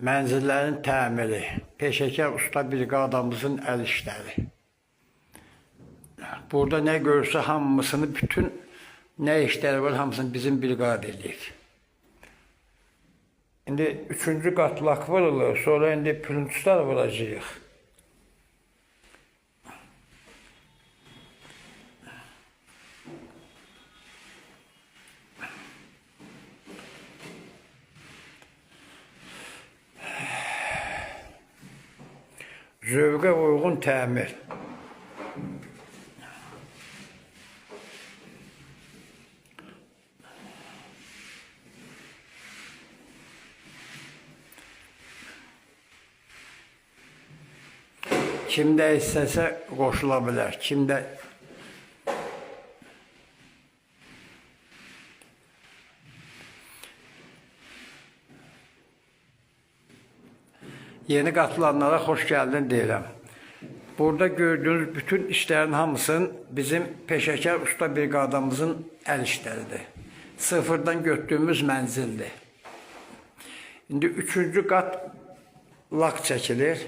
Mənzillərin təmiri, peşəkar usta briqadamızın əl işləri. Burada nə görürsə hamısını, bütün nə işləri var, hamısını bizim briqad edir. İndi 3-cü qat lak vurulur, sonra indi plünçlər vuracağıq. Zövqə uyğun təmir. Kimdə istəsə qoşula bilər, kimdə yeni qatılanlara xoş gəldin deyirəm. Burada gördüğünüz bütün işlərin hamısının bizim peşəkar usta briqadamızın əl işləridir. Sıfırdan götürdüyümüz mənzildir. İndi 3-cü qat lak çəkilir.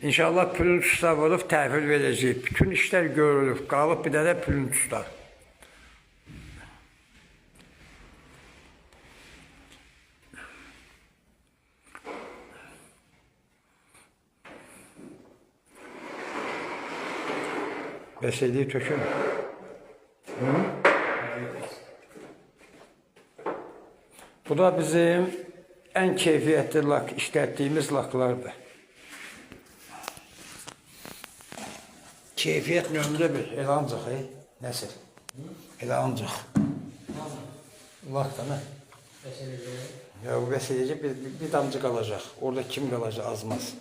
İnşallah plünçlər vurub təhvil verəcəyik. Bütün işlər görülüb, qalıb bir dənə plünçlər. Besediyi tökün. Bu da bizim en keyfiyyətli lak, işlətdiyimiz laklardır. Keyfiyyət nömrə 1, elə ancaq, Nəsir? Elə ancaq. Lak da nə? Ya bu vəsiləci bir damcı qalacaq. Orada kim qalacaq, azmaz.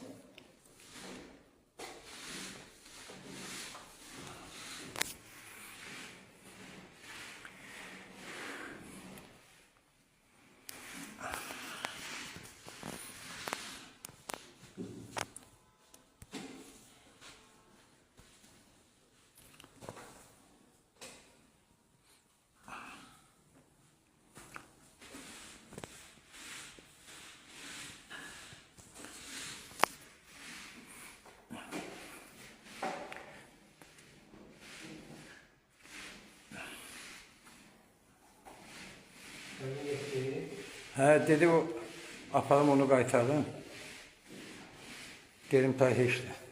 Dedi o, aparım onu qaytardım. Dedim, tay heç də.